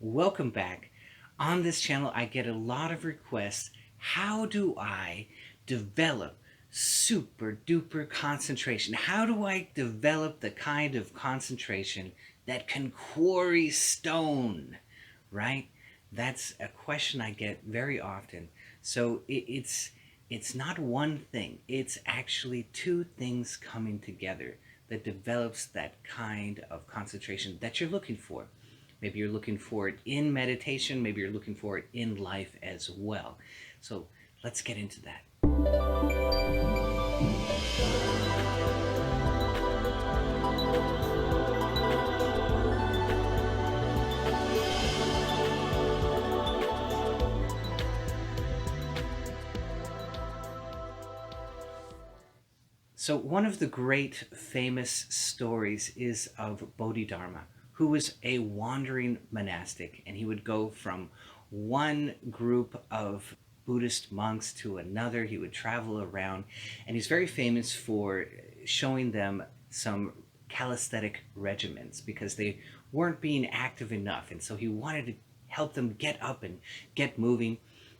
Welcome back. On this channel, I get a lot of requests. How do I develop super duper concentration? How do I develop the kind of concentration that can quarry stone? Right? That's a question I get very often. So it's not one thing. It's actually two things coming together that develops that kind of concentration that you're looking for. Maybe you're looking for it in meditation. Maybe you're looking for it in life as well. So let's get into that. So one of the great famous stories is of Bodhidharma, who was a wandering monastic, and he would go from one group of Buddhist monks to another. He would travel around, and he's very famous for showing them some calisthenic regimens because they weren't being active enough, and so he wanted to help them get up and get moving.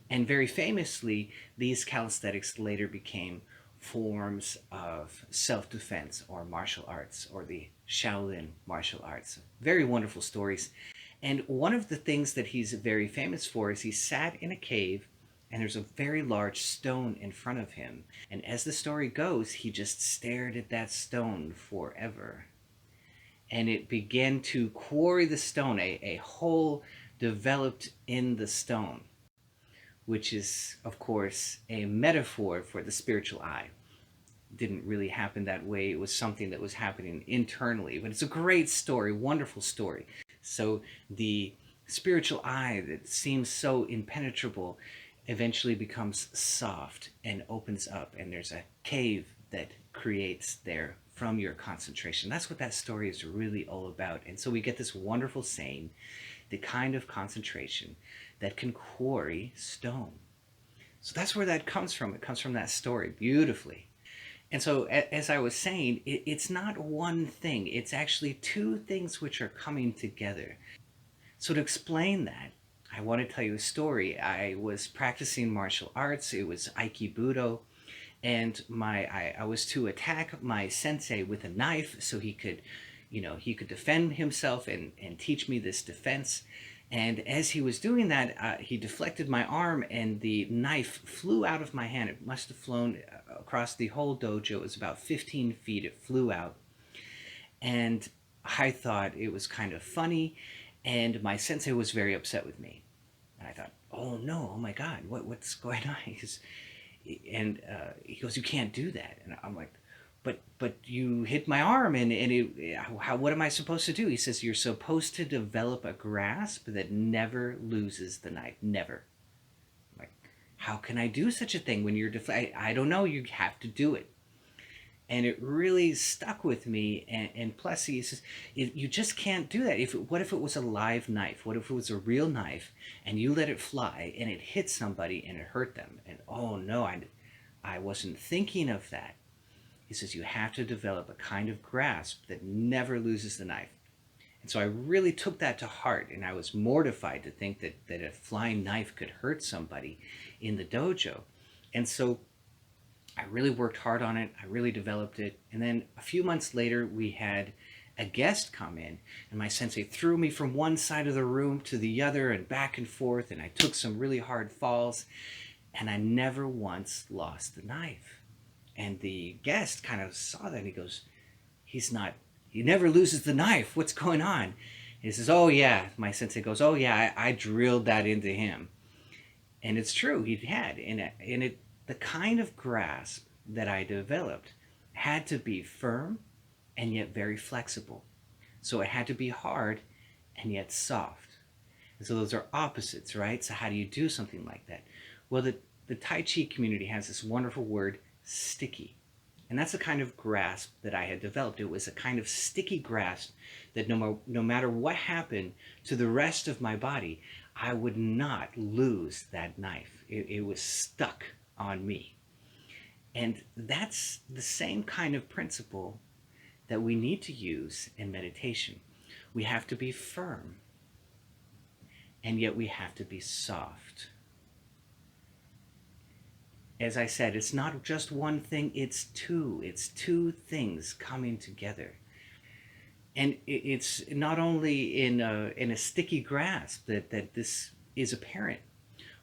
And very famously, these calisthenics later became forms of self-defense or martial arts or the Shaolin martial arts. Very wonderful stories. And one of the things that he's very famous for is he sat in a cave and there's a very large stone in front of him. And as the story goes, he just stared at that stone forever. And it began to quarry the stone. A hole developed in the stone, which is, of course, a metaphor for the spiritual eye. It didn't really happen that way. It was something that was happening internally. But it's a great story, wonderful story. So the spiritual eye that seems so impenetrable eventually becomes soft and opens up, and there's a cave that creates there from your concentration. That's what that story is really all about. And so we get this wonderful saying, the kind of concentration that can quarry stone. So that's where that comes from. It comes from that story beautifully. And so, as I was saying, it's not one thing. It's actually two things which are coming together. So to explain that, I want to tell you a story. I was practicing martial arts. It was Aikibudo. And I was to attack my sensei with a knife so he could, he could defend himself and teach me this defense. And as he was doing that, he deflected my arm and the knife flew out of my hand. It must have flown across the whole dojo. It was about 15 feet. It flew out. And I thought it was kind of funny. And my sensei was very upset with me. And I thought, oh no, oh my God, what's going on? And he goes, you can't do that. And I'm like, but you hit my arm, and what am I supposed to do? He says, you're supposed to develop a grasp that never loses the knife, never. I'm like, how can I do such a thing when you're I don't know, you have to do it. And it really stuck with me. And plus, he says, you just can't do that. What if it was a live knife? What if it was a real knife and you let it fly and it hit somebody and it hurt them? And oh no, I wasn't thinking of that. He says, you have to develop a kind of grasp that never loses the knife. And so I really took that to heart, and I was mortified to think that a flying knife could hurt somebody in the dojo. And so I really worked hard on it. I really developed it. And then a few months later, we had a guest come in, and my sensei threw me from one side of the room to the other and back and forth, and I took some really hard falls, and I never once lost the knife. And the guest kind of saw that, and he goes, he never loses the knife. What's going on? And he says, oh yeah. My sensei goes, oh yeah, I drilled that into him. And it's true, he had. The kind of grasp that I developed had to be firm and yet very flexible. So it had to be hard and yet soft. And so those are opposites, right? So how do you do something like that? Well, the Tai Chi community has this wonderful word, sticky. And that's the kind of grasp that I had developed. It was a kind of sticky grasp that no matter what happened to the rest of my body, I would not lose that knife. It was stuck on me. And that's the same kind of principle that we need to use in meditation. We have to be firm and yet we have to be soft. As I said, it's not just one thing, it's two things coming together. And it's not only in a sticky grasp that this is apparent.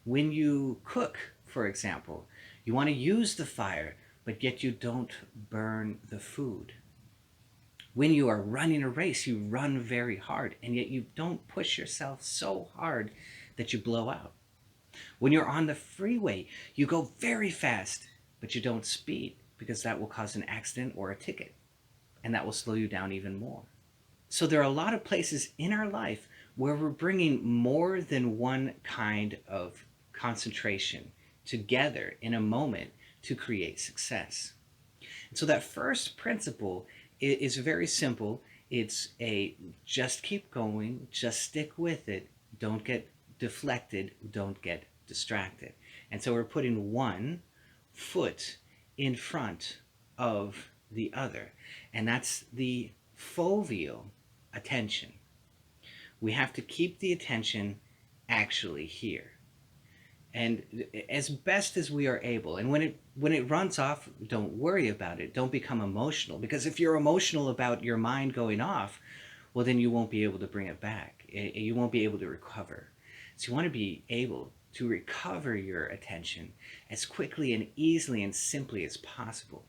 When you cook, for example, you want to use the fire, but yet you don't burn the food. When you are running a race, you run very hard, and yet you don't push yourself so hard that you blow out. When you're on the freeway, you go very fast, but you don't speed because that will cause an accident or a ticket, and that will slow you down even more. So there are a lot of places in our life where we're bringing more than one kind of concentration together in a moment to create success. And so that first principle is very simple. It's a just keep going, just stick with it, don't get deflected, don't get distracted. And so we're putting one foot in front of the other, and that's the foveal attention. We have to keep the attention actually here, and as best as we are able. And when it runs off, don't worry about it. Don't become emotional, because if you're emotional about your mind going off, well, then you won't be able to bring it back. You won't be able to recover. So you want to be able to recover your attention as quickly and easily and simply as possible.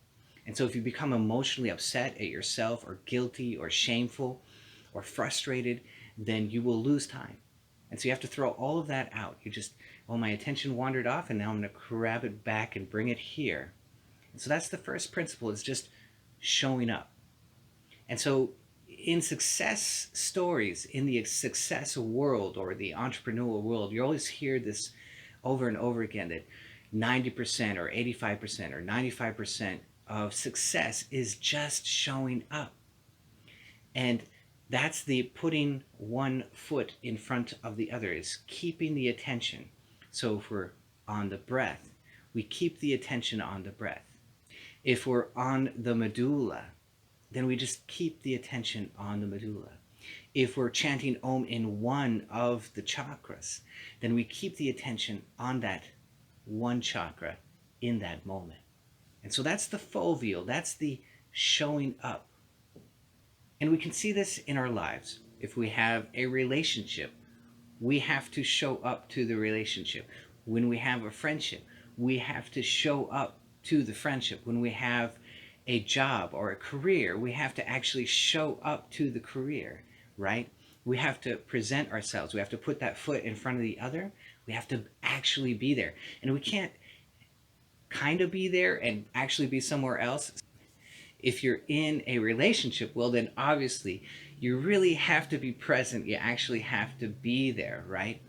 And so if you become emotionally upset at yourself, or guilty, or shameful, or frustrated, then you will lose time. And so you have to throw all of that out. You just, oh, my attention wandered off, and now I'm going to grab it back and bring it here. And so that's the first principle, is just showing up. And so in success stories, in the success world or the entrepreneurial world, you always hear this over and over again, that 90% or 85% or 95% of success is just showing up. And that's the putting one foot in front of the other, is keeping the attention. So if we're on the breath, we keep the attention on the breath. If we're on the medulla, then we just keep the attention on the medulla. If we're chanting Om in one of the chakras, then we keep the attention on that one chakra in that moment. And so that's the foveal, that's the showing up. And we can see this in our lives. If we have a relationship, we have to show up to the relationship. When we have a friendship, we have to show up to the friendship. When we have a job or a career, we have to actually show up to the career, right? We have to present ourselves. We have to put that foot in front of the other. We have to actually be there. And we can't kind of be there and actually be somewhere else. If you're in a relationship, well, then obviously you really have to be present. You actually have to be there, right?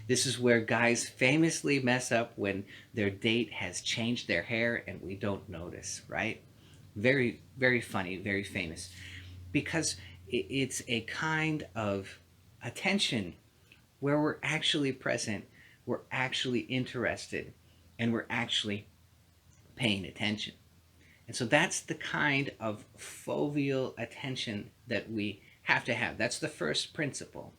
This is where guys famously mess up when their date has changed their hair and we don't notice, right? Very, very funny, very famous. Because it's a kind of attention where we're actually present, we're actually interested, and we're actually paying attention. And so that's the kind of foveal attention that we have to have. That's the first principle.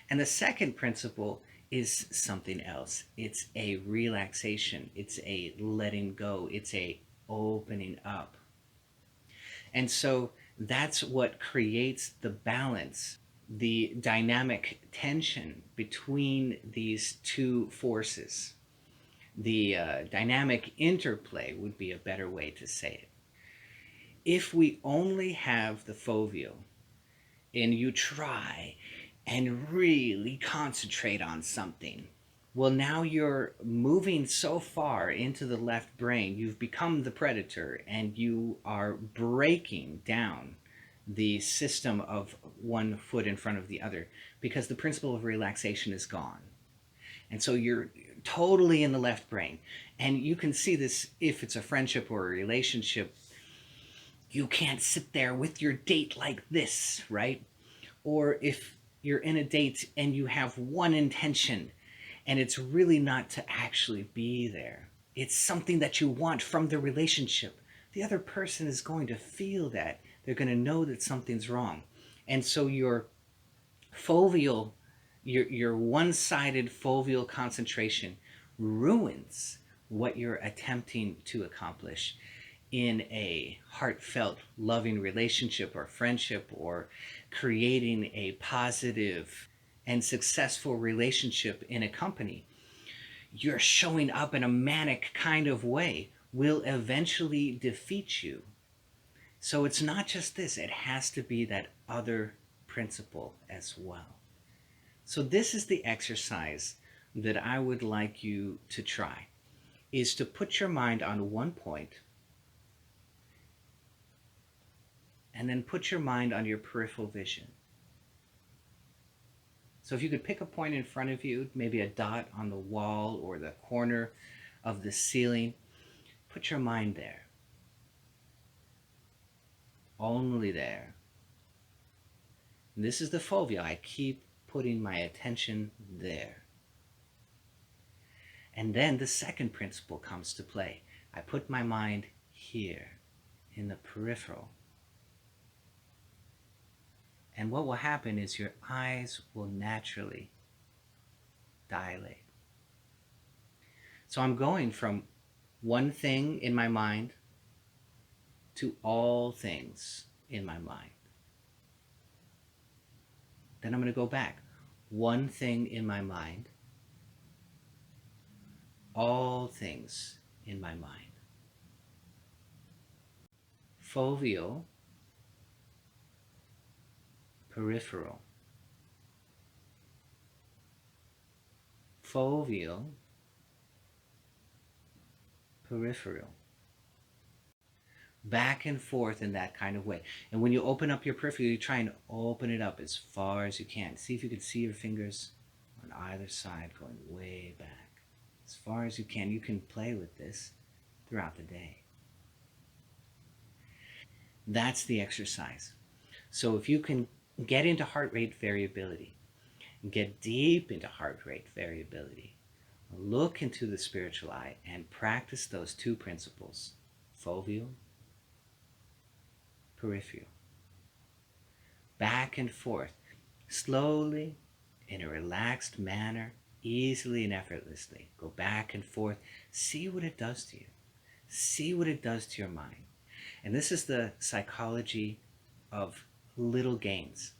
And the second principle is something else. It's a relaxation. It's a letting go. It's a opening up. And so that's what creates the balance, the dynamic tension between these two forces. The dynamic interplay would be a better way to say it. If we only have the foveal, and you try and really concentrate on something, well, now you're moving so far into the left brain, you've become the predator, and you are breaking down the system of one foot in front of the other, because the principle of relaxation is gone. And so you're totally in the left brain. And you can see this if it's a friendship or a relationship. You can't sit there with your date like this, right? Or if you're in a date and you have one intention, and it's really not to actually be there. It's something that you want from the relationship. The other person is going to feel that. They're going to know that something's wrong. And so your foveal Your one-sided foveal concentration ruins what you're attempting to accomplish in a heartfelt, loving relationship or friendship, or creating a positive and successful relationship in a company. You're showing up in a manic kind of way will eventually defeat you. So it's not just this, it has to be that other principle as well. So this is the exercise that I would like you to try, is to put your mind on one point and then put your mind on your peripheral vision. So if you could pick a point in front of you, maybe a dot on the wall or the corner of the ceiling, put your mind there. Only there. And this is the fovea. I keep putting my attention there. And then the second principle comes to play. I put my mind here in the peripheral. And what will happen is your eyes will naturally dilate. So I'm going from one thing in my mind to all things in my mind. Then I'm going to go back. One thing in my mind, all things in my mind. Foveal, peripheral. Foveal, peripheral. Back and forth in that kind of way. And when you open up your peripheral, you try and open it up as far as you can. See if you can see your fingers on either side going way back. As far as you can. You can play with this throughout the day. That's the exercise. So if you can get into heart rate variability, get deep into heart rate variability, look into the spiritual eye and practice those two principles, foveal, peripheral. Back and forth, slowly, in a relaxed manner, easily and effortlessly. Go back and forth. See what it does to you. See what it does to your mind. And this is the psychology of little gains.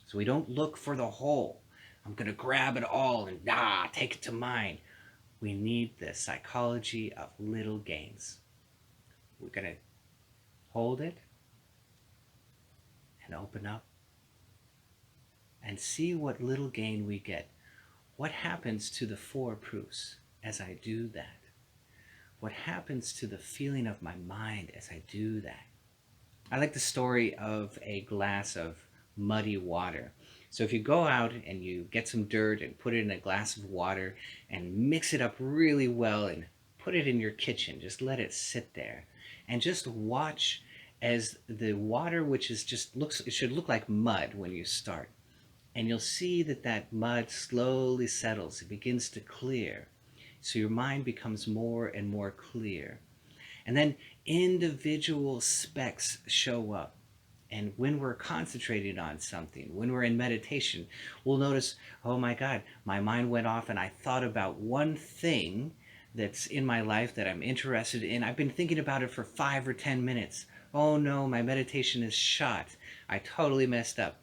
So we don't look for the whole. I'm going to grab it all and take it to mine. We need the psychology of little gains. We're going to hold it and open up and see what little gain we get. What happens to the four proofs as I do that? What happens to the feeling of my mind as I do that? I like the story of a glass of muddy water. So if you go out and you get some dirt and put it in a glass of water and mix it up really well and put it in your kitchen, just let it sit there and just watch as the water, which is it should look like mud when you start. And you'll see that that mud slowly settles. It begins to clear. So your mind becomes more and more clear. And then individual specks show up. And when we're concentrating on something, when we're in meditation, we'll notice, oh my God, my mind went off and I thought about one thing that's in my life that I'm interested in. I've been thinking about it for 5 or 10 minutes. Oh no, my meditation is shot. I totally messed up.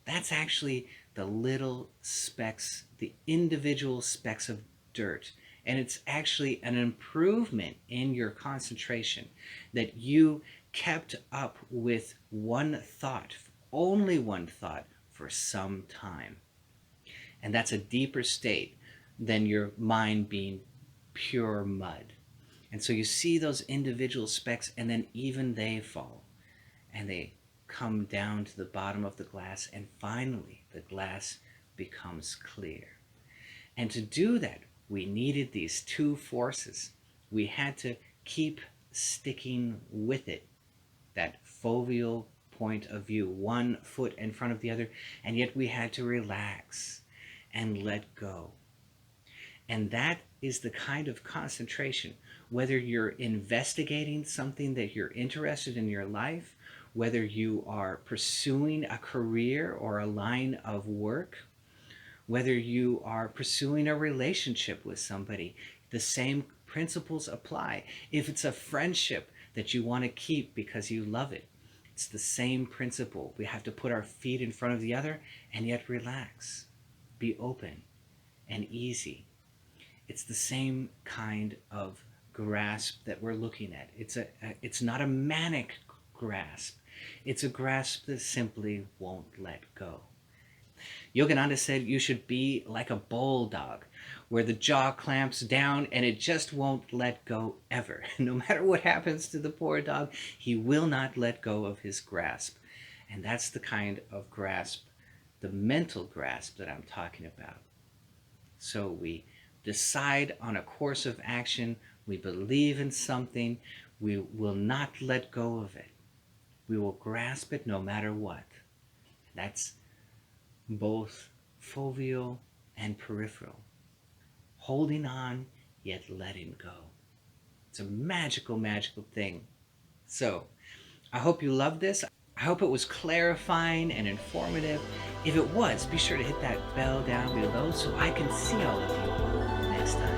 That's actually the little specks, the individual specks of dirt. And it's actually an improvement in your concentration that you kept up with one thought, only one thought, for some time. And that's a deeper state than your mind being pure mud. And so you see those individual specks, and then even they fall. And they come down to the bottom of the glass, and finally the glass becomes clear. And to do that, we needed these two forces. We had to keep sticking with it, that foveal point of view, one foot in front of the other, and yet we had to relax and let go. And that is the kind of concentration, whether you're investigating something that you're interested in your life, whether you are pursuing a career or a line of work, Whether you are pursuing a relationship with somebody, the same principles apply. If it's a friendship that you want to keep because you love it, it's the same principle. We have to put our feet in front of the other and yet relax, be open and easy. It's the same kind of grasp that we're looking at. It's not a manic grasp. It's a grasp that simply won't let go. Yogananda said you should be like a bulldog, where the jaw clamps down and it just won't let go ever. No matter what happens to the poor dog, he will not let go of his grasp. And that's the kind of grasp, the mental grasp that I'm talking about. So we decide on a course of action, we believe in something, we will not let go of it. We will grasp it no matter what. That's both foveal and peripheral. Holding on, yet letting go. It's a magical, magical thing. So, I hope you loved this. I hope it was clarifying and informative. If it was, be sure to hit that bell down below so I can see all of you next time.